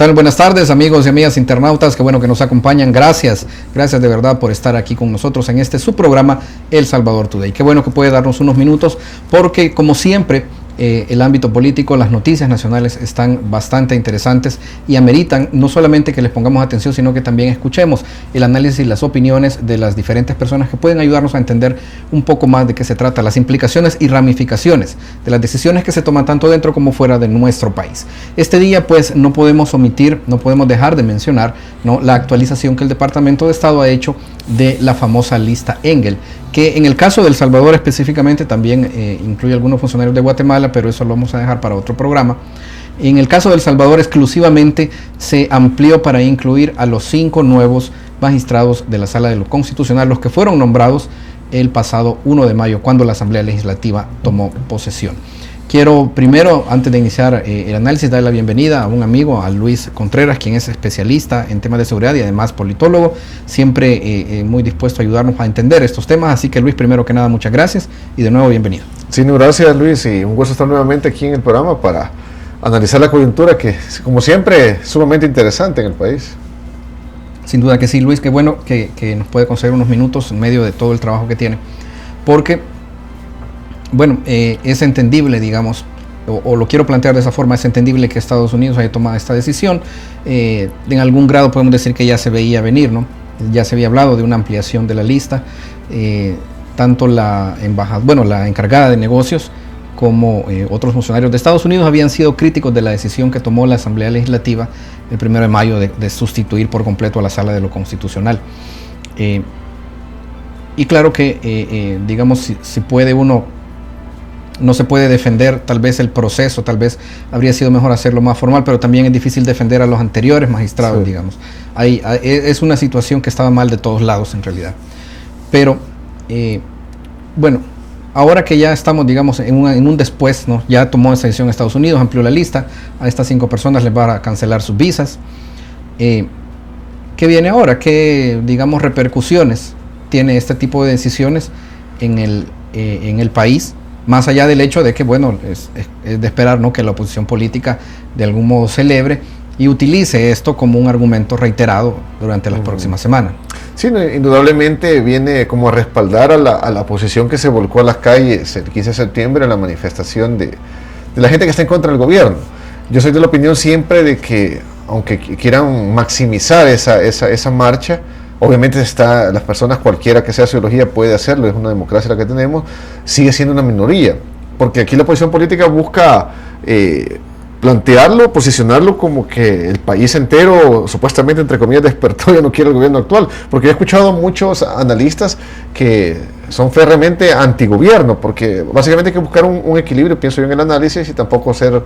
tal? Buenas tardes, amigos y amigas internautas, qué bueno que nos acompañan. Gracias de verdad por estar aquí con nosotros en este su programa El Salvador Today. Qué bueno que puede darnos unos minutos porque, como siempre, el ámbito político, las noticias nacionales están bastante interesantes y ameritan no solamente que les pongamos atención, sino que también escuchemos el análisis y las opiniones de las diferentes personas que pueden ayudarnos a entender un poco más de qué se trata, las implicaciones y ramificaciones de las decisiones que se toman tanto dentro como fuera de nuestro país. Este día pues no podemos omitir, no podemos dejar de mencionar, ¿no?, la actualización que el Departamento de Estado ha hecho de la famosa lista Engel, que en el caso de El Salvador específicamente también incluye algunos funcionarios de Guatemala, pero eso lo vamos a dejar para otro programa. En el caso de El Salvador exclusivamente se amplió para incluir a los 5 nuevos magistrados de la Sala de lo Constitucional, los que fueron nombrados el pasado 1 de mayo, cuando la Asamblea Legislativa tomó posesión. Quiero primero, antes de iniciar el análisis, darle la bienvenida a un amigo, a Luis Contreras, quien es especialista en temas de seguridad y además politólogo, siempre muy dispuesto a ayudarnos a entender estos temas. Así que, Luis, primero que nada, muchas gracias y de nuevo bienvenido. Sí, gracias, Luis, y un gusto estar nuevamente aquí en el programa para analizar la coyuntura que, como siempre, es sumamente interesante en el país. Sin duda que sí, Luis, qué bueno que nos puede conceder unos minutos en medio de todo el trabajo que tiene, porque bueno, es entendible, digamos, o lo quiero plantear de esa forma, es entendible que Estados Unidos haya tomado esta decisión. En algún grado podemos decir que ya se veía venir, ¿no? Ya se había hablado de una ampliación de la lista. Tanto la encargada de negocios como otros funcionarios de Estados Unidos habían sido críticos de la decisión que tomó la Asamblea Legislativa el 1 de mayo de sustituir por completo a la Sala de lo Constitucional. Y claro que, digamos, si puede uno, no se puede defender tal vez el proceso, tal vez habría sido mejor hacerlo más formal, pero también es difícil defender a los anteriores magistrados, sí. Digamos. Es una situación que estaba mal de todos lados en realidad. Pero, bueno, ahora que ya estamos, digamos, en un después, ¿no? Ya tomó esa decisión Estados Unidos, amplió la lista, a estas 5 personas les va a cancelar sus visas. ¿Qué viene ahora? ¿Qué, digamos, repercusiones tiene este tipo de decisiones en el país? Más allá del hecho de que, bueno, es de esperar, ¿no?, que la oposición política de algún modo celebre y utilice esto como un argumento reiterado durante las próximas semanas. Sí, indudablemente viene como a respaldar a la oposición que se volcó a las calles el 15 de septiembre en la manifestación de la gente que está en contra del gobierno. Yo soy de la opinión siempre de que, aunque quieran maximizar esa marcha, obviamente las personas, cualquiera que sea su ideología, puede hacerlo, es una democracia la que tenemos, sigue siendo una minoría, porque aquí la oposición política busca plantearlo, posicionarlo como que el país entero, supuestamente, entre comillas, despertó y ya no quiere el gobierno actual, porque he escuchado a muchos analistas que son férreamente antigobierno, porque básicamente hay que buscar un equilibrio, pienso yo, en el análisis, y tampoco ser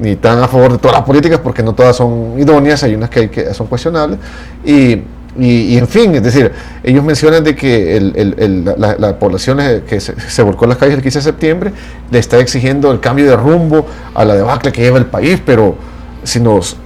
ni tan a favor de todas las políticas, porque no todas son idóneas, hay unas que son cuestionables, y en fin, es decir, ellos mencionan de que la población que se volcó en las calles el 15 de septiembre le está exigiendo el cambio de rumbo a la debacle que lleva el país, pero si nos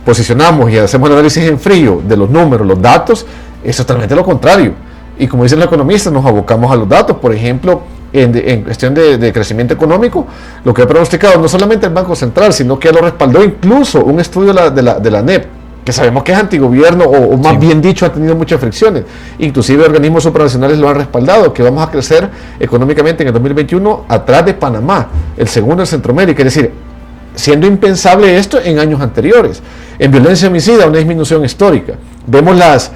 posicionamos y hacemos el análisis en frío de los números, los datos, es totalmente lo contrario. Y como dicen los economistas, nos abocamos a los datos. Por ejemplo, en cuestión de crecimiento económico, lo que ha pronosticado no solamente el Banco Central, sino que lo respaldó incluso un estudio de la NEP, que sabemos que es antigobierno, o más bien dicho, ha tenido muchas fricciones. Inclusive organismos supranacionales lo han respaldado, que vamos a crecer económicamente en el 2021 atrás de Panamá, el segundo en Centroamérica. Es decir, siendo impensable esto en años anteriores. En violencia homicida, una disminución histórica. Vemos las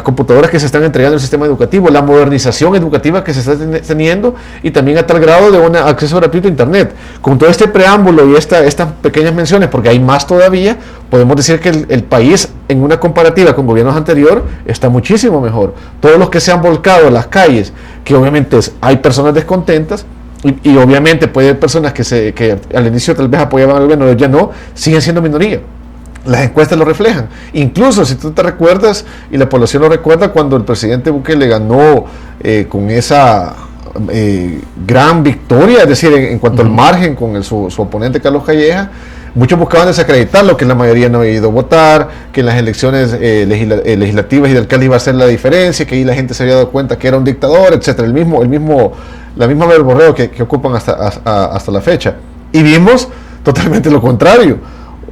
computadoras que se están entregando en el sistema educativo, la modernización educativa que se está teniendo, y también a tal grado de un acceso gratuito a Internet. Con todo este preámbulo y estas pequeñas menciones, porque hay más todavía, podemos decir que el país, en una comparativa con gobiernos anteriores, está muchísimo mejor. Todos los que se han volcado a las calles, que obviamente hay personas descontentas, y obviamente puede haber personas que al inicio tal vez apoyaban al gobierno, ya no, siguen siendo minoría. Las encuestas lo reflejan. Incluso si tú te recuerdas, y la población lo recuerda, cuando el presidente Bukele ganó con esa gran victoria, es decir, en cuanto al margen con su oponente Carlos Calleja, muchos buscaban desacreditarlo, que la mayoría no había ido a votar, que en las elecciones legislativas y de alcalde iba a ser la diferencia, que ahí la gente se había dado cuenta que era un dictador, etcétera. La misma verborreo que ocupan hasta la fecha. Y vimos totalmente lo contrario.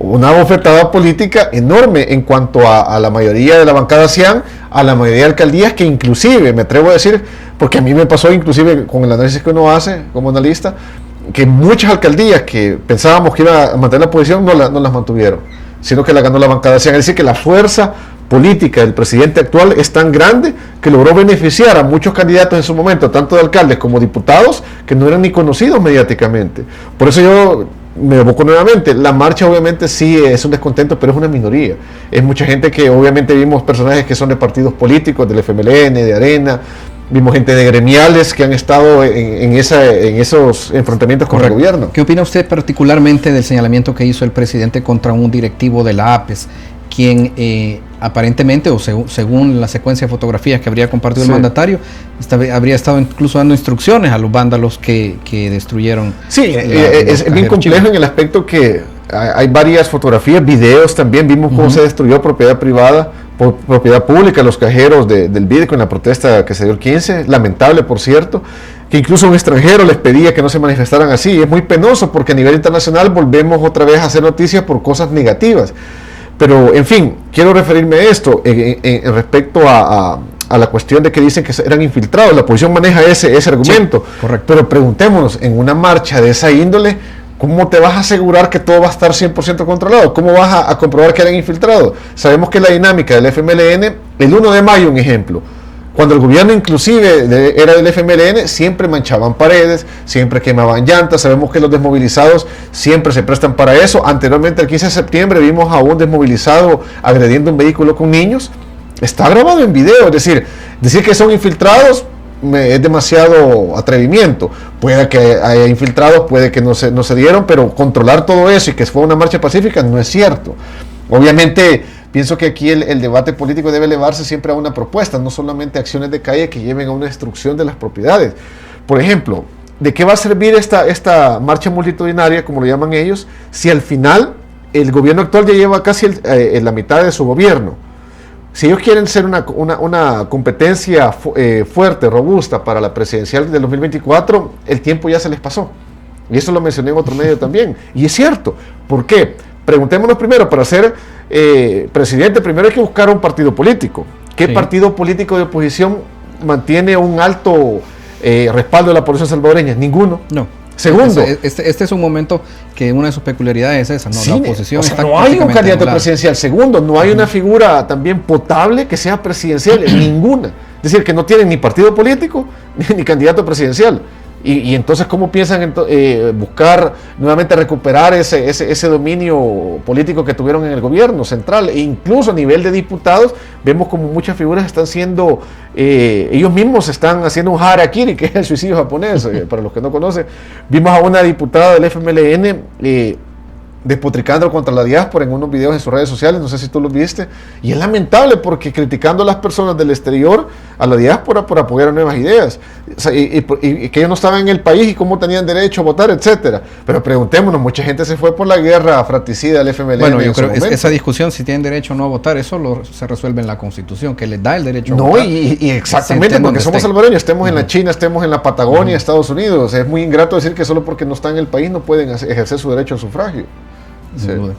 una bofetada política enorme en cuanto a la mayoría de la bancada CIAN, a la mayoría de alcaldías, que inclusive, me atrevo a decir, porque a mí me pasó inclusive con el análisis que uno hace como analista, que muchas alcaldías que pensábamos que iban a mantener la posición no las mantuvieron, sino que la ganó la bancada CIAN. Es decir, que la fuerza política del presidente actual es tan grande que logró beneficiar a muchos candidatos en su momento, tanto de alcaldes como diputados, que no eran ni conocidos mediáticamente. Por eso yo me evoco nuevamente, la marcha obviamente sí es un descontento, pero es una minoría. Es mucha gente que obviamente vimos personajes que son de partidos políticos, del FMLN, de Arena, vimos gente de gremiales que han estado en esos enfrentamientos con el gobierno. ¿Qué opina usted particularmente del señalamiento que hizo el presidente contra un directivo de la APES, quien aparentemente, o según la secuencia de fotografías que habría compartido el mandatario, habría estado incluso dando instrucciones a los vándalos que destruyeron? Sí, es bien complejo en el aspecto que hay varias fotografías, videos también, vimos cómo se destruyó propiedad privada, propiedad pública, los cajeros del BID con la protesta que se dio el 15, lamentable por cierto, que incluso un extranjero les pedía que no se manifestaran así. Es muy penoso porque a nivel internacional volvemos otra vez a hacer noticias por cosas negativas. Pero, en fin, quiero referirme a esto en respecto a la cuestión de que dicen que eran infiltrados. La oposición maneja ese argumento. Sí, correcto. Pero preguntémonos, en una marcha de esa índole, ¿cómo te vas a asegurar que todo va a estar 100% controlado? ¿Cómo vas a comprobar que eran infiltrados? Sabemos que la dinámica del FMLN, el 1 de mayo, un ejemplo, cuando el gobierno inclusive era del FMLN, siempre manchaban paredes, siempre quemaban llantas. Sabemos que los desmovilizados siempre se prestan para eso. Anteriormente, el 15 de septiembre, vimos a un desmovilizado agrediendo un vehículo con niños. Está grabado en video, es decir que son infiltrados es demasiado atrevimiento. Puede que haya infiltrados, puede que no se dieron, pero controlar todo eso y que fue una marcha pacífica no es cierto. Obviamente, pienso que aquí el debate político debe elevarse siempre a una propuesta, no solamente acciones de calle que lleven a una destrucción de las propiedades. Por ejemplo, ¿de qué va a servir esta marcha multitudinaria, como lo llaman ellos, si al final el gobierno actual ya lleva casi la mitad de su gobierno? Si ellos quieren ser una competencia fuerte, robusta para la presidencial del 2024, el tiempo ya se les pasó. Y eso lo mencioné en otro medio también. Y es cierto. ¿Por qué? Preguntémonos primero, para ser presidente, primero hay que buscar un partido político. ¿Qué partido político de oposición mantiene un alto respaldo de la población salvadoreña? Ninguno. No. Segundo, este es un momento que una de sus peculiaridades es esa, ¿no? Sí, la oposición está no hay un candidato anulada. presidencial. Segundo, no hay una figura también potable que sea presidencial, ninguna. Es decir, que no tienen ni partido político ni candidato presidencial. Y entonces, ¿cómo piensan buscar nuevamente recuperar ese dominio político que tuvieron en el gobierno central? E incluso a nivel de diputados, vemos como muchas figuras están siendo, ellos mismos están haciendo un harakiri, que es el suicidio japonés, para los que no conocen. Vimos a una diputada del FMLN despotricando contra la diáspora en unos videos en sus redes sociales, no sé si tú los viste, y es lamentable porque criticando a las personas del exterior, a la diáspora, por apoyar a nuevas ideas, o sea, y que ellos no estaban en el país y cómo tenían derecho a votar, etcétera. Pero preguntémonos, mucha gente se fue por la guerra fratricida del FMLN. Bueno, yo creo que esa discusión, si tienen derecho o no a votar, eso se resuelve en la Constitución, que les da el derecho a votar. Y exactamente, porque somos salvadoreños, estemos en la China, estemos en la Patagonia, Estados Unidos. Es muy ingrato decir que solo porque no están en el país no pueden ejercer su derecho al sufragio. Sin duda.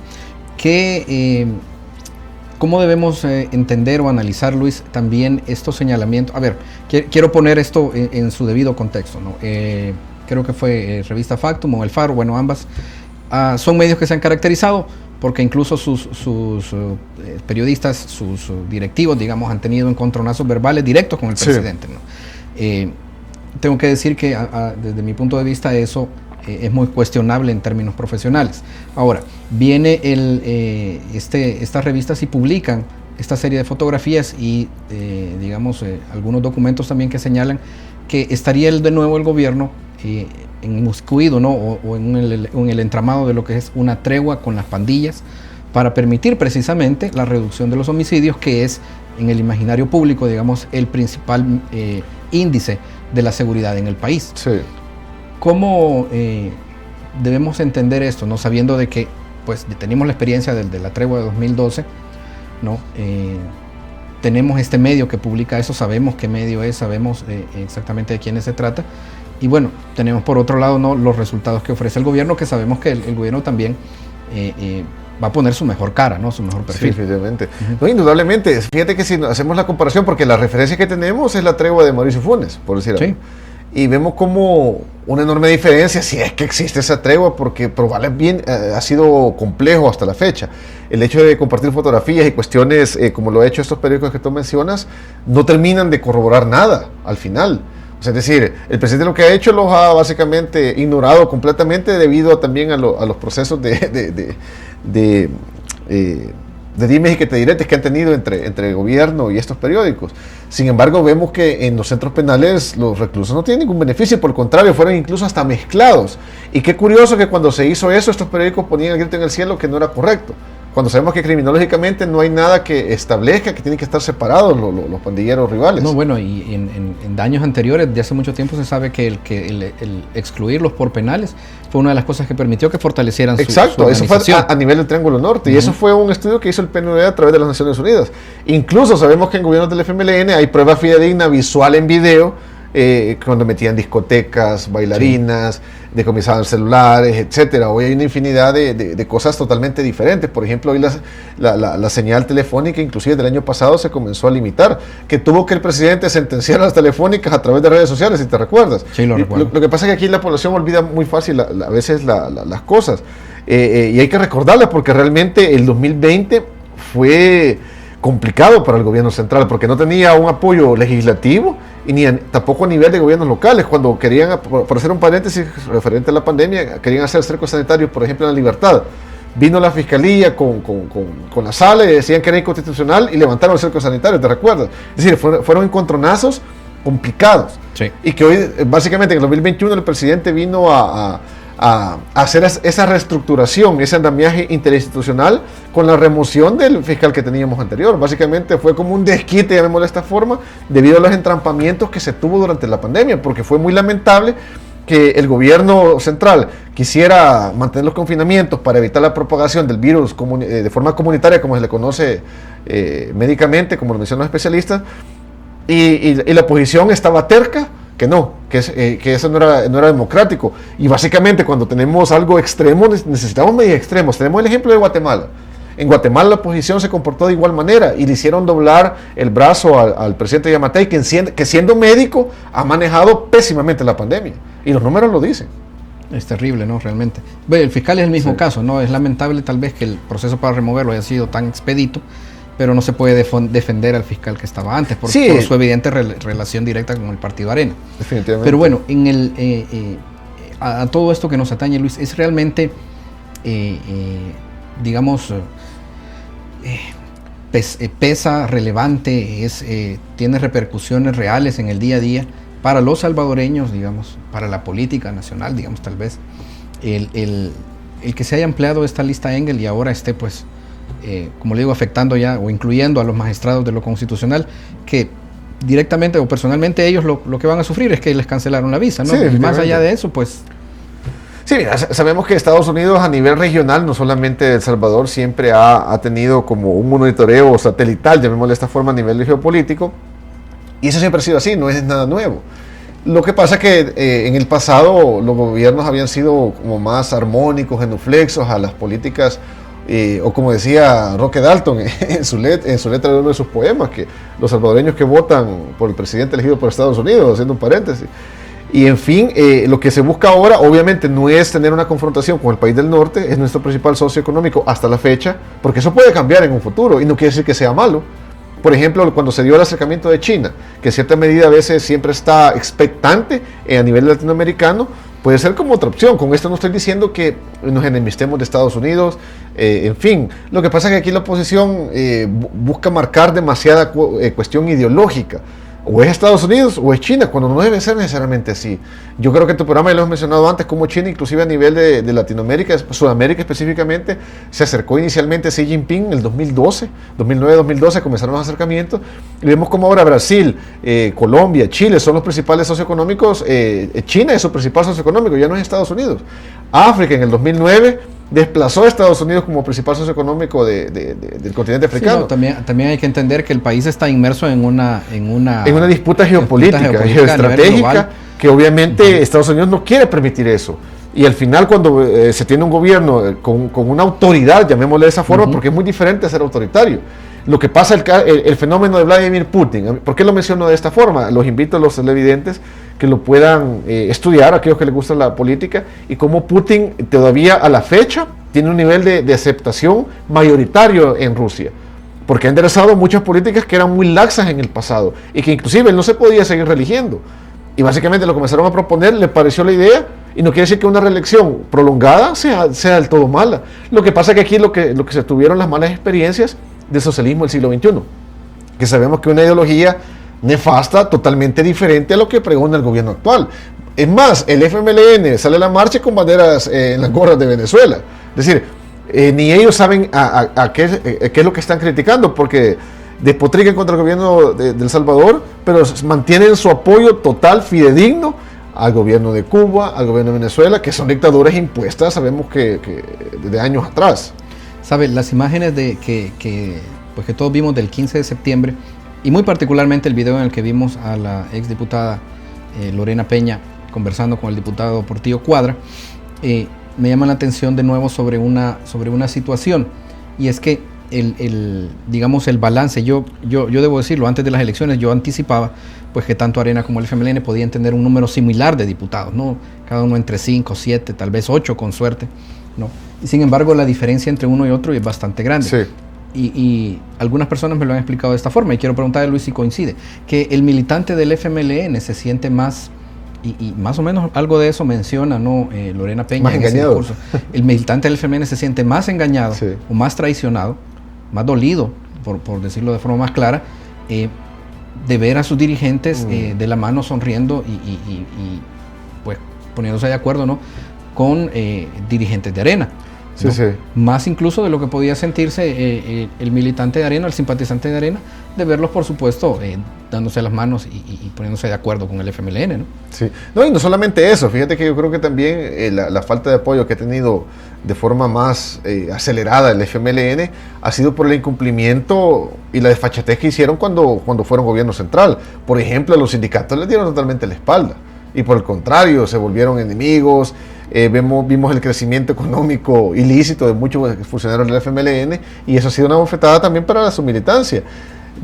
¿Cómo debemos entender o analizar, Luis, también estos señalamientos? A ver, quiero poner esto en su debido contexto, ¿no? Creo que fue Revista Factum o El Faro, bueno, ambas son medios que se han caracterizado porque incluso sus periodistas, sus directivos, digamos, han tenido encontronazos verbales directos con el presidente, ¿no? Tengo que decir que desde mi punto de vista eso es muy cuestionable en términos profesionales. Ahora, viene estas revistas y publican esta serie de fotografías y, digamos, algunos documentos también que señalan que estaría de nuevo el gobierno inmiscuido, ¿no? o en el entramado de lo que es una tregua con las pandillas para permitir precisamente la reducción de los homicidios, que es en el imaginario público, digamos, el principal índice de la seguridad en el país. Sí. ¿Cómo debemos entender esto, no sabiendo de que pues tenemos la experiencia de la tregua de 2012, ¿no? Tenemos este medio que publica eso, sabemos qué medio es, sabemos exactamente de quiénes se trata, y bueno, tenemos por otro lado, ¿no?, los resultados que ofrece el gobierno, que sabemos que el gobierno también va a poner su mejor cara, ¿no? Su mejor perfil. Sí, efectivamente. No, indudablemente. Fíjate que si hacemos la comparación, porque la referencia que tenemos es la tregua de Mauricio Funes, por decir algo. Y vemos como una enorme diferencia, si es que existe esa tregua, porque probablemente ha sido complejo hasta la fecha. El hecho de compartir fotografías y cuestiones, como lo ha hecho estos periódicos que tú mencionas, no terminan de corroborar nada al final. O sea, es decir, el presidente lo que ha hecho los ha básicamente ignorado completamente debido también a los procesos de dimes y que te diretes que han tenido entre el gobierno y estos periódicos. Sin embargo, vemos que en los centros penales los reclusos no tienen ningún beneficio, por el contrario, fueron incluso hasta mezclados. Y qué curioso que cuando se hizo eso, estos periódicos ponían el grito en el cielo que no era correcto. Cuando sabemos que criminológicamente no hay nada que establezca que tienen que estar separados los pandilleros rivales. No, bueno, y en daños anteriores, de hace mucho tiempo se sabe que el excluirlos por penales fue una de las cosas que permitió que fortalecieran su Exacto, eso fue a nivel del Triángulo Norte, y eso fue un estudio que hizo el PNUD a través de las Naciones Unidas. Incluso sabemos que en gobiernos del FMLN hay prueba fidedigna visual en video, cuando metían discotecas, bailarinas, decomisaban celulares, etcétera. Hoy hay una infinidad de cosas totalmente diferentes. Por ejemplo, hoy la señal telefónica, inclusive del año pasado, se comenzó a limitar, que tuvo que el presidente sentenciar las telefónicas a través de redes sociales, si te recuerdas. Sí, lo recuerdo. Lo que pasa es que aquí la población olvida muy fácil a veces las cosas, y hay que recordarlas porque realmente el 2020 fue complicado para el gobierno central porque no tenía un apoyo legislativo y tampoco a nivel de gobiernos locales. Cuando querían, por hacer un paréntesis referente a la pandemia, querían hacer cercos sanitarios, por ejemplo, en La Libertad. Vino la fiscalía con la sala y decían que era inconstitucional y levantaron el cerco sanitario, ¿te recuerdas? Es decir, fueron encontronazos complicados. Sí. Y que hoy, básicamente en el 2021, el presidente vino a hacer esa reestructuración, ese andamiaje interinstitucional con la remoción del fiscal que teníamos anterior. Básicamente fue como un desquite, llamémoslo de esta forma, debido a los entrampamientos que se tuvo durante la pandemia, porque fue muy lamentable que el gobierno central quisiera mantener los confinamientos para evitar la propagación del virus de forma comunitaria, como se le conoce médicamente, como lo mencionan los especialistas, y la oposición estaba terca que eso no era democrático. Y básicamente cuando tenemos algo extremo, necesitamos medios extremos. Tenemos el ejemplo de Guatemala. En Guatemala la oposición se comportó de igual manera y le hicieron doblar el brazo al presidente Yamatei, que siendo médico ha manejado pésimamente la pandemia. Y los números lo dicen. Es terrible, ¿no? Realmente. Bueno, el fiscal es el mismo caso, ¿no? Es lamentable tal vez que el proceso para removerlo haya sido tan expedito, pero no se puede defender al fiscal que estaba antes por su evidente relación directa con el partido Arena. Definitivamente. Pero bueno, a todo esto que nos atañe, Luis, es realmente, digamos, pesa, relevante, tiene repercusiones reales en el día a día para los salvadoreños, digamos, para la política nacional, digamos, tal vez, el que se haya empleado esta lista Engel y ahora esté, pues, como le digo, afectando ya o incluyendo a los magistrados de lo constitucional, que directamente o personalmente ellos lo que van a sufrir es que les cancelaron la visa, ¿no? Sí, y más allá de eso, pues... Sí, mira, sabemos que Estados Unidos a nivel regional, no solamente El Salvador, siempre ha tenido como un monitoreo satelital, llamémosle de esta forma, a nivel geopolítico, y eso siempre ha sido así, no es nada nuevo. Lo que pasa es que en el pasado los gobiernos habían sido como más armónicos, genuflexos a las políticas, o como decía Roque Dalton en su letra de uno de sus poemas, que los salvadoreños que votan por el presidente elegido por Estados Unidos, haciendo un paréntesis. Y en fin, lo que se busca ahora obviamente no es tener una confrontación con el país del norte, es nuestro principal socio económico hasta la fecha, porque eso puede cambiar en un futuro y no quiere decir que sea malo. Por ejemplo, cuando se dio el acercamiento de China, que en cierta medida a veces siempre está expectante a nivel latinoamericano, puede ser como otra opción. Con esto no estoy diciendo que nos enemistemos de Estados Unidos, en fin. Lo que pasa es que aquí la oposición busca marcar demasiada cuestión ideológica. O es Estados Unidos o es China, cuando no debe ser necesariamente así. Yo creo que en tu programa ya lo hemos mencionado antes, como China, inclusive a nivel de Latinoamérica, Sudamérica específicamente, se acercó inicialmente Xi Jinping en el 2012, 2009-2012 comenzaron los acercamientos, y vemos como ahora Brasil, Colombia, Chile son los principales socioeconómicos. China es su principal socioeconómico, ya no es Estados Unidos. África en el 2009 desplazó a Estados Unidos como principal socioeconómico del continente africano. Sí, no, también hay que entender que el país está inmerso en una disputa geopolítica, geoestratégica, que obviamente Estados Unidos no quiere permitir eso. Y al final, cuando se tiene un gobierno con una autoridad, llamémosle de esa forma, porque es muy diferente a ser autoritario. Lo que pasa, el fenómeno de Vladimir Putin, ¿por qué lo menciono de esta forma? Los invito a los televidentes que lo puedan estudiar, aquellos que les gusta la política, y cómo Putin todavía a la fecha tiene un nivel de aceptación mayoritario en Rusia, porque ha enderezado muchas políticas que eran muy laxas en el pasado, y que inclusive él no se podía seguir religiendo. Y básicamente lo comenzaron a proponer, le pareció la idea, y no quiere decir que una reelección prolongada sea del todo mala. Lo que pasa es que aquí lo que se tuvieron las malas experiencias del socialismo del siglo XXI, que sabemos que es una ideología nefasta, totalmente diferente a lo que pregona el gobierno actual. Es más, el FMLN sale a la marcha con banderas en las gorras de Venezuela. Es decir, ni ellos saben qué es lo que están criticando, porque despotrican contra el gobierno de El Salvador, pero mantienen su apoyo total, fidedigno, al gobierno de Cuba, al gobierno de Venezuela, que son dictaduras impuestas, sabemos que de años atrás. ¿Sabe? Las imágenes que todos vimos del 15 de septiembre, y muy particularmente el video en el que vimos a la exdiputada Lorena Peña conversando con el diputado Portillo Cuadra, me llama la atención de nuevo sobre una situación, y es que digamos el balance, yo debo decirlo, antes de las elecciones yo anticipaba pues que tanto Arena como el FMLN podían tener un número similar de diputados, ¿no? Cada uno entre 5, 7, tal vez 8 con suerte, ¿no? Y sin embargo la diferencia entre uno y otro es bastante grande. Sí. Y algunas personas me lo han explicado de esta forma, y quiero preguntarle a Luis si coincide, que el militante del FMLN se siente más, y más o menos algo de eso menciona, ¿no? Lorena Peña más en engañado. ese discurso. El militante del FMLN se siente más engañado, sí, o más traicionado, más dolido, por decirlo de forma más clara, de ver a sus dirigentes de la mano sonriendo y pues poniéndose de acuerdo, ¿no? Con dirigentes de Arena. Sí, ¿no? sí. Más incluso de lo que podía sentirse el militante de Arena, el simpatizante de Arena, de verlos, por supuesto, dándose las manos y poniéndose de acuerdo con el FMLN, ¿no? Sí. No, y no solamente eso, fíjate que yo creo que también la falta de apoyo que ha tenido de forma más acelerada el FMLN ha sido por el incumplimiento y la desfachatez que hicieron cuando fueron gobierno central. Por ejemplo, a los sindicatos les dieron totalmente la espalda, y por el contrario, se volvieron enemigos. Vimos el crecimiento económico ilícito de muchos funcionarios del FMLN, y eso ha sido una bofetada también para su militancia.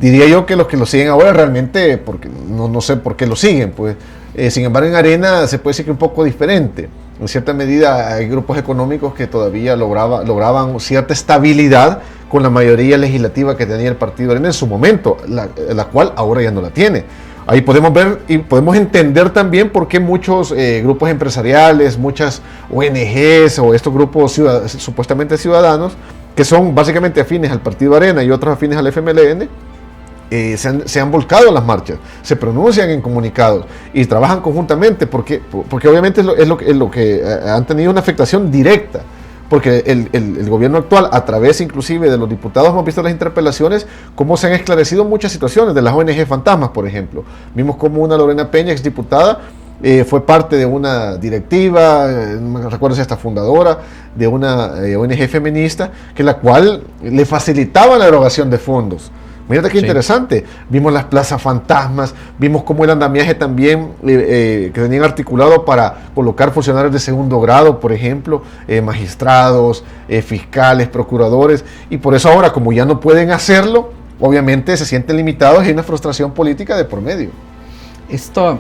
Diría yo que los que lo siguen ahora realmente, porque no sé por qué lo siguen, pues. Sin embargo, en Arena se puede decir que un poco diferente. En cierta medida hay grupos económicos que todavía lograban cierta estabilidad con la mayoría legislativa que tenía el partido Arena en su momento, la cual ahora ya no la tiene. Ahí podemos ver y podemos entender también por qué muchos grupos empresariales, muchas ONGs o estos grupos supuestamente ciudadanos, que son básicamente afines al partido Arena y otros afines al FMLN, se han volcado a las marchas, se pronuncian en comunicados y trabajan conjuntamente porque obviamente es lo que han tenido una afectación directa. Porque el gobierno actual, a través inclusive de los diputados, hemos visto las interpelaciones, cómo se han esclarecido muchas situaciones de las ONG fantasmas, por ejemplo. Vimos cómo una Lorena Peña, exdiputada, fue parte de una directiva, no me recuerdo si hasta fundadora, de una ONG feminista, que la cual le facilitaba la erogación de fondos. Mírate qué interesante. Vimos las plazas fantasmas, vimos cómo el andamiaje también que tenían articulado para colocar funcionarios de segundo grado, por ejemplo, magistrados, fiscales, procuradores, y por eso ahora, como ya no pueden hacerlo, obviamente se sienten limitados y hay una frustración política de por medio. Esta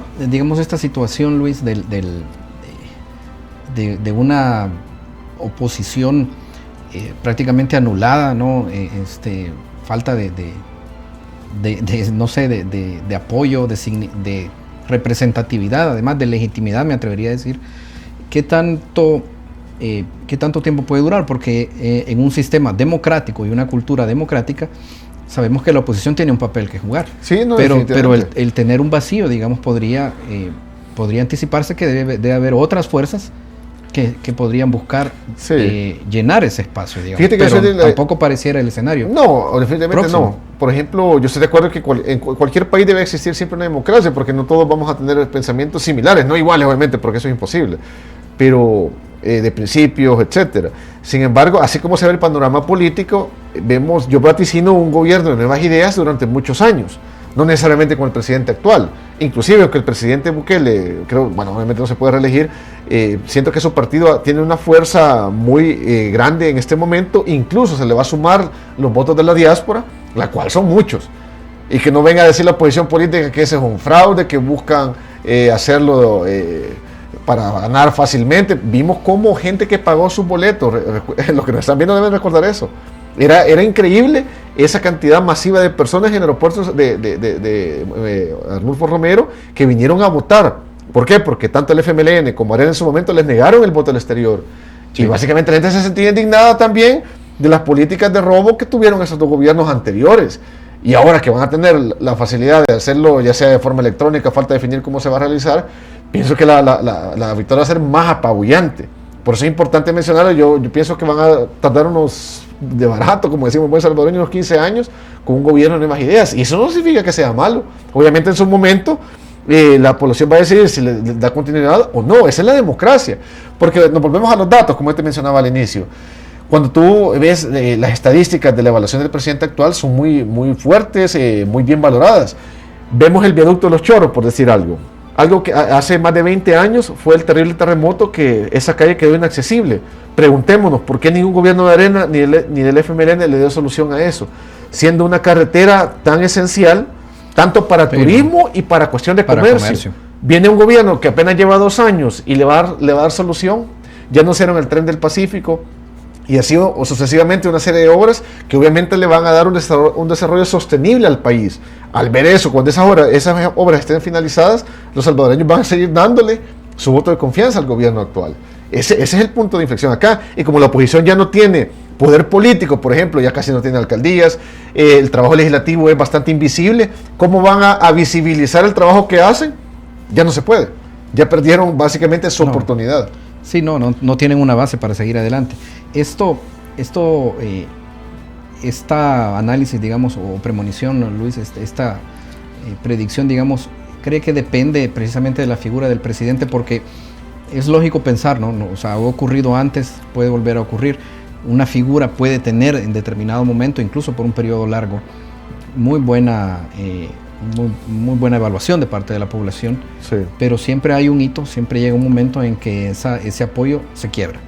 situación, Luis, de una oposición prácticamente anulada, ¿no? Falta de apoyo, de representatividad, además de legitimidad, me atrevería a decir. ¿Qué tanto tiempo puede durar? Porque en un sistema democrático y una cultura democrática, sabemos que la oposición tiene un papel que jugar. Sí, no, pero el tener un vacío, digamos, podría anticiparse que debe haber otras fuerzas que podrían buscar llenar ese espacio, digamos. Pero tampoco pareciera el escenario. No, definitivamente no. Por ejemplo, yo estoy de acuerdo que en cualquier país debe existir siempre una democracia, porque no todos vamos a tener pensamientos similares, no iguales obviamente, porque eso es imposible, pero de principios, etcétera. Sin embargo, así como se ve el panorama político, yo vaticino un gobierno de nuevas ideas durante muchos años. no necesariamente con el presidente actual. Inclusive que el presidente Bukele, creo, bueno, obviamente no se puede reelegir, siento que su partido tiene una fuerza muy grande en este momento, incluso se le va a sumar los votos de la diáspora, la cual son muchos. Y que no venga a decir la oposición política que ese es un fraude, que buscan hacerlo para ganar fácilmente. Vimos cómo gente que pagó sus boletos, los que nos están viendo deben recordar eso. Era increíble esa cantidad masiva de personas en el aeropuerto de Arnulfo Romero que vinieron a votar. ¿Por qué? Porque tanto el FMLN como Arena en su momento les negaron el voto al exterior. Sí. Y básicamente la gente se sentía indignada también de las políticas de robo que tuvieron esos dos gobiernos anteriores. Y ahora que van a tener la facilidad de hacerlo, ya sea de forma electrónica, falta definir cómo se va a realizar, pienso que la victoria va a ser más apabullante. Por eso es importante mencionarlo. Yo pienso que van a tardar unos de barato, como decimos en buen salvadoreño, unos 15 años con un gobierno de nuevas ideas. Y eso no significa que sea malo. Obviamente en su momento la población va a decidir si le da continuidad o no. Esa es la democracia. Porque nos volvemos a los datos, como te mencionaba al inicio. Cuando tú ves las estadísticas de la evaluación del presidente actual, son muy fuertes, muy bien valoradas. Vemos el viaducto de los Chorros, por decir algo. Algo que hace más de 20 años fue el terrible terremoto que esa calle quedó inaccesible. Preguntémonos, ¿por qué ningún gobierno de Arena ni del FMLN le dio solución a eso? Siendo una carretera tan esencial, tanto para turismo y para cuestión de comercio. Viene un gobierno que apenas lleva 2 años y le va a dar solución. Ya no hicieron el tren del Pacífico, y así o sucesivamente una serie de obras que obviamente le van a dar un desarrollo sostenible al país. Al ver eso, cuando esas obras estén finalizadas, los salvadoreños van a seguir dándole su voto de confianza al gobierno actual. Ese es el punto de inflexión acá. Y como la oposición ya no tiene poder político, por ejemplo, ya casi no tiene alcaldías, el trabajo legislativo es bastante invisible, ¿cómo van a visibilizar el trabajo que hacen? Ya no se puede. Ya perdieron básicamente su oportunidad. Sí, no tienen una base para seguir adelante. Esta análisis, digamos, o premonición, Luis, esta predicción, digamos, cree que depende precisamente de la figura del presidente, porque es lógico pensar, ¿no? O sea, ha ocurrido antes, puede volver a ocurrir. Una figura puede tener en determinado momento, incluso por un periodo largo, muy buena evaluación de parte de la población, sí. Pero siempre hay un hito, siempre llega un momento en que ese apoyo se quiebra.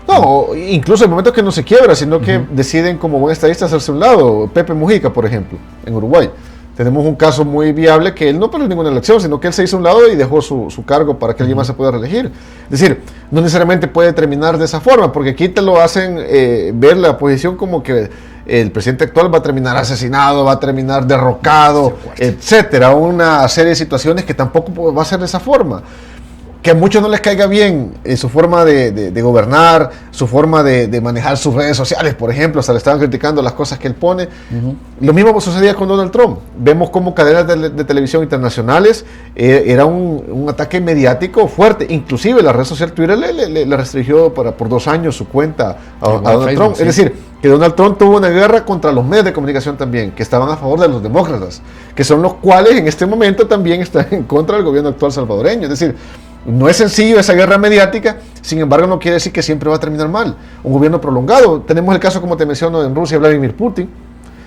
No, incluso en momentos que no se quiebra, sino que deciden como buen estadista hacerse a un lado. Pepe Mujica, por ejemplo, en Uruguay. Tenemos un caso muy viable que él no perdió ninguna elección, sino que él se hizo a un lado y dejó su cargo para que alguien más se pueda reelegir. Es decir, no necesariamente puede terminar de esa forma, porque aquí te lo hacen ver la oposición como que el presidente actual va a terminar asesinado, va a terminar derrocado, etcétera. Una serie de situaciones que tampoco va a ser de esa forma. Que a muchos no les caiga bien su forma de gobernar, su forma de manejar sus redes sociales, por ejemplo, hasta le estaban criticando las cosas que él pone. Lo mismo sucedía con Donald Trump. Vemos como cadenas de televisión internacionales era un ataque mediático fuerte. Inclusive la red social Twitter le restringió por 2 años su cuenta a Donald Facebook, Trump. Sí. Es decir, que Donald Trump tuvo una guerra contra los medios de comunicación también, que estaban a favor de los demócratas, que son los cuales en este momento también están en contra del gobierno actual salvadoreño. Es decir, no es sencillo esa guerra mediática, sin embargo no quiere decir que siempre va a terminar mal. Un gobierno prolongado, tenemos el caso, como te menciono, en Rusia, Vladimir Putin.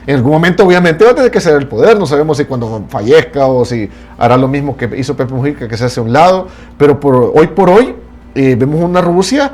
En algún momento obviamente va a tener que ceder el poder, no sabemos si cuando fallezca o si hará lo mismo que hizo Pepe Mujica, que se hace a un lado, pero hoy por hoy vemos una Rusia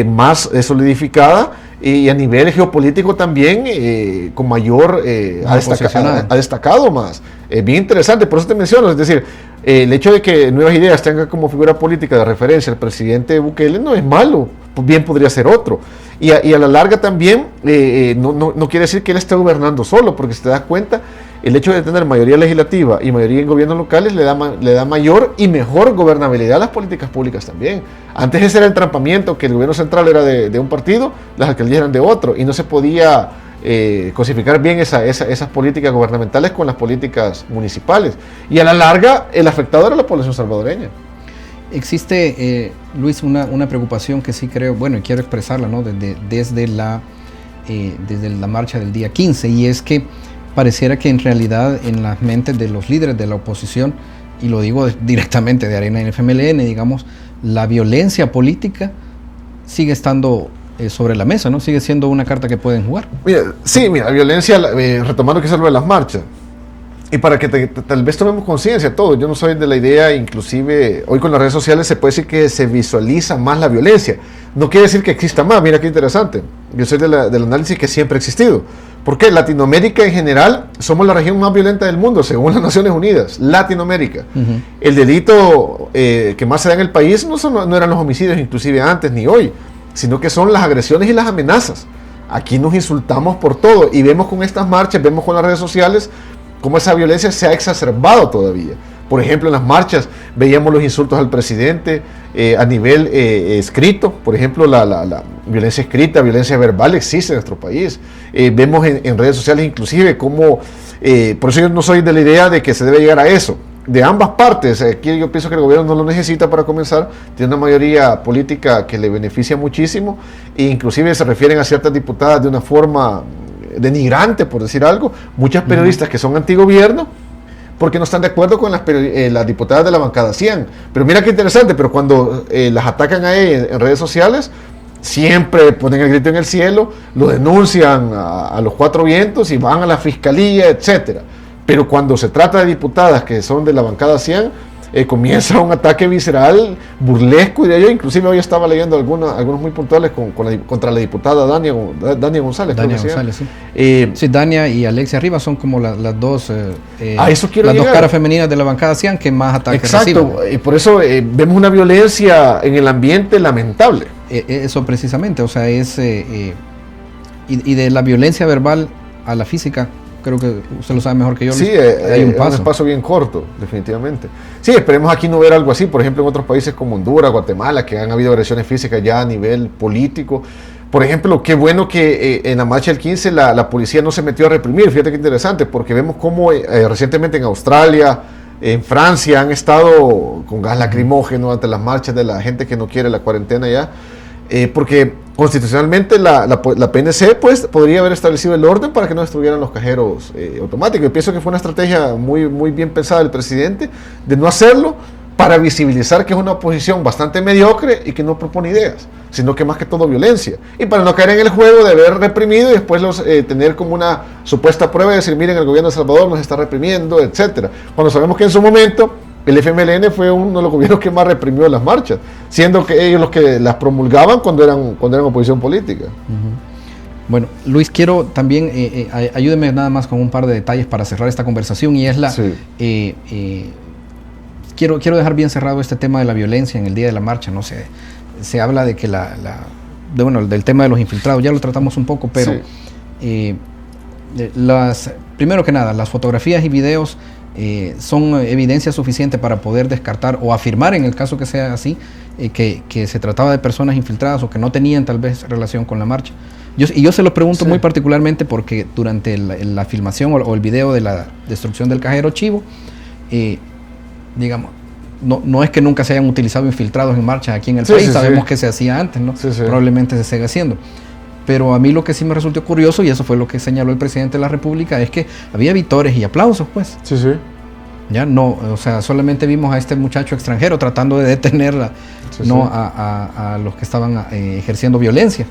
más solidificada y a nivel geopolítico también con mayor, ha destacado más. Bien interesante, por eso te menciono, es decir, el hecho de que Nuevas Ideas tenga como figura política de referencia al presidente Bukele no es malo, bien podría ser otro. Y a la larga también no quiere decir que él esté gobernando solo, porque si te das cuenta, el hecho de tener mayoría legislativa y mayoría en gobiernos locales le da mayor y mejor gobernabilidad a las políticas públicas también. Antes ese era el entrampamiento, que el gobierno central era de un partido, las alcaldías eran de otro, y no se podía cosificar bien esas políticas gubernamentales con las políticas municipales. Y a la larga, el afectado era la población salvadoreña. Existe, Luis, una preocupación que sí creo, bueno, y quiero expresarla, ¿no? desde la marcha del día 15, y es que pareciera que en realidad en las mentes de los líderes de la oposición, y lo digo directamente de Arena y FMLN, digamos, la violencia política sigue estando sobre la mesa, ¿no? Sigue siendo una carta que pueden jugar. Mira, violencia, retomando que es lo de las marchas. Y para que tal vez tomemos conciencia todos, yo no soy de la idea, inclusive hoy con las redes sociales se puede decir que se visualiza más la violencia. No quiere decir que exista más, mira qué interesante. Yo soy del análisis que siempre ha existido. Porque Latinoamérica en general somos la región más violenta del mundo, según las Naciones Unidas. Latinoamérica. El delito que más se da en el país no eran los homicidios, inclusive antes ni hoy, sino que son las agresiones y las amenazas. Aquí nos insultamos por todo y vemos con estas marchas, vemos con las redes sociales cómo esa violencia se ha exacerbado todavía. Por ejemplo, en las marchas veíamos los insultos al presidente a nivel escrito. Por ejemplo, la violencia escrita, violencia verbal existe en nuestro país. Vemos en redes sociales inclusive cómo, por eso yo no soy de la idea de que se debe llegar a eso. De ambas partes, aquí yo pienso que el gobierno no lo necesita para comenzar, tiene una mayoría política que le beneficia muchísimo, e inclusive se refieren a ciertas diputadas de una forma denigrante, por decir algo, muchas periodistas que son antigobierno, porque no están de acuerdo con las diputadas de la bancada 100. Pero mira qué interesante, pero cuando las atacan a ella en redes sociales, siempre ponen el grito en el cielo, lo denuncian a los cuatro vientos y van a la fiscalía, etcétera. Pero cuando se trata de diputadas que son de la bancada 100, comienza un ataque visceral, burlesco, diría yo. Inclusive hoy estaba leyendo algunos muy puntuales contra la diputada Dania González. Dania González, sí. Sí, Dania y Alexia Rivas son como las dos dos caras femeninas de la bancada 100 que más ataques reciben. Exacto, y por eso vemos una violencia en el ambiente lamentable. Eso precisamente, o sea, y de la violencia verbal a la física, creo que usted lo sabe mejor que yo. Sí, hay un paso bien corto, definitivamente. Sí, esperemos aquí no ver algo así. Por ejemplo, en otros países como Honduras, Guatemala, que han habido agresiones físicas ya a nivel político. Por ejemplo, qué bueno que en la marcha del 15 la policía no se metió a reprimir. Fíjate qué interesante, porque vemos cómo recientemente en Australia, en Francia, han estado con gas lacrimógeno ante las marchas de la gente que no quiere la cuarentena ya. Porque constitucionalmente la PNC pues podría haber establecido el orden para que no destruyeran los cajeros automáticos. Yo pienso que fue una estrategia muy bien pensada del presidente de no hacerlo para visibilizar que es una oposición bastante mediocre y que no propone ideas, sino que más que todo violencia. Y para no caer en el juego de haber reprimido y después tener como una supuesta prueba de decir, miren, el gobierno de El Salvador nos está reprimiendo, etcétera. Cuando sabemos que en su momento el FMLN fue uno de los gobiernos que más reprimió las marchas, siendo que ellos los que las promulgaban cuando eran oposición política. Bueno, Luis, quiero también, ayúdeme nada más con un par de detalles para cerrar esta conversación, y es quiero dejar bien cerrado este tema de la violencia en el día de la marcha. No sé, se habla de que del tema de los infiltrados, ya lo tratamos un poco, pero primero que nada, las fotografías y videos son evidencia suficiente para poder descartar o afirmar, en el caso que sea así, que se trataba de personas infiltradas o que no tenían tal vez relación con la marcha. Yo se lo pregunto muy particularmente porque durante la filmación o el video de la destrucción del cajero Chivo, digamos, no es que nunca se hayan utilizado infiltrados en marcha aquí en el país, sabemos que se hacía antes, ¿no? Probablemente se siga haciendo. Pero a mí lo que sí me resultó curioso, y eso fue lo que señaló el presidente de la República, es que había vítores y aplausos, pues. Ya no, o sea, solamente vimos a este muchacho extranjero tratando de detener a los que estaban ejerciendo violencia.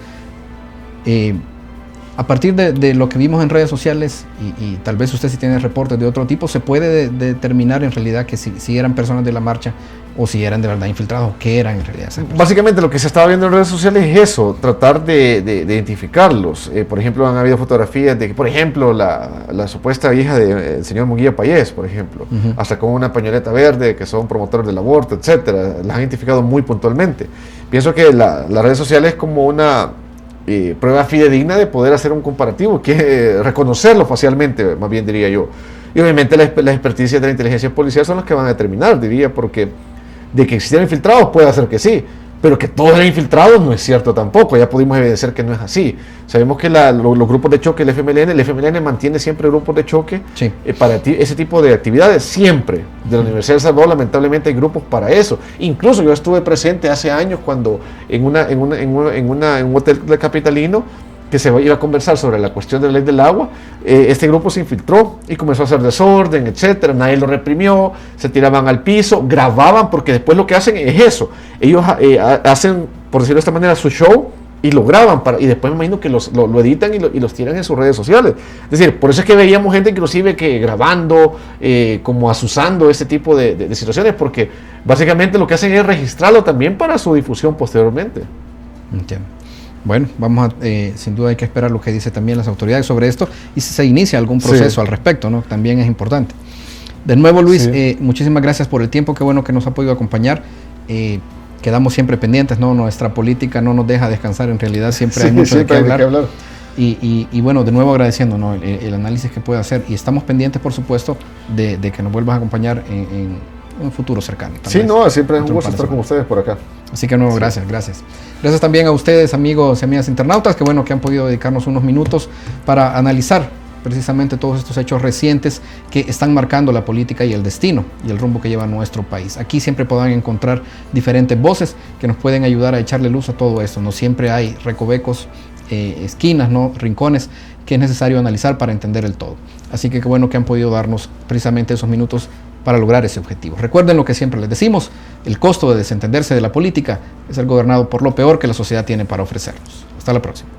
A partir de lo que vimos en redes sociales, y tal vez usted si tiene reportes de otro tipo, se puede determinar en realidad que si eran personas de la marcha o si eran de verdad infiltrados o qué eran en realidad. Básicamente lo que se estaba viendo en redes sociales es eso, tratar de identificarlos. Por ejemplo, han habido fotografías de que, por ejemplo, la supuesta hija del señor Munguía Payés, por ejemplo, hasta con una pañoleta verde, que son promotores del aborto, etcétera. Las han identificado muy puntualmente. Pienso que las redes sociales es como una prueba fidedigna de poder hacer un comparativo, que es reconocerlo facialmente, más bien diría yo. Y obviamente las experticias de la inteligencia policial son las que van a determinar, diría, porque de que existieran infiltrados puede ser que sí, pero que todos eran infiltrados no es cierto tampoco. Ya pudimos evidenciar que no es así. Sabemos que los grupos de choque, el FMLN mantiene siempre grupos de choque para ese tipo de actividades, siempre. De la Universidad de El Salvador lamentablemente hay grupos para eso. Incluso yo estuve presente hace años cuando en un hotel capitalino que se iba a conversar sobre la cuestión de la ley del agua, este grupo se infiltró y comenzó a hacer desorden, etcétera. Nadie lo reprimió, se tiraban al piso, grababan, porque después lo que hacen es eso. Ellos hacen, por decirlo de esta manera, su show y lo graban y después me imagino que lo editan y los tiran en sus redes sociales. Es decir, por eso es que veíamos gente inclusive que grabando, como asusando ese tipo de situaciones, porque básicamente lo que hacen es registrarlo también para su difusión posteriormente. Entiendo. Bueno, sin duda hay que esperar lo que dicen también las autoridades sobre esto y si se inicia algún proceso al respecto, ¿no? También es importante. De nuevo, Luis, muchísimas gracias por el tiempo, qué bueno que nos ha podido acompañar. Quedamos siempre pendientes, ¿no? Nuestra política no nos deja descansar, en realidad siempre hay mucho de qué hablar. Y bueno, de nuevo agradeciendo, ¿no? el análisis que puede hacer y estamos pendientes, por supuesto, de que nos vuelvas a acompañar en un futuro cercano. Sí, no, siempre es un gusto estar con ustedes por acá. Así que de nuevo, gracias. Gracias también a ustedes, amigos y amigas internautas, que bueno que han podido dedicarnos unos minutos para analizar precisamente todos estos hechos recientes que están marcando la política y el destino y el rumbo que lleva nuestro país. Aquí siempre podrán encontrar diferentes voces que nos pueden ayudar a echarle luz a todo esto. No siempre hay recovecos, esquinas, ¿no? Rincones que es necesario analizar para entender el todo. Así que qué bueno que han podido darnos precisamente esos minutos para lograr ese objetivo. Recuerden lo que siempre les decimos, el costo de desentenderse de la política es el gobernado por lo peor que la sociedad tiene para ofrecernos. Hasta la próxima.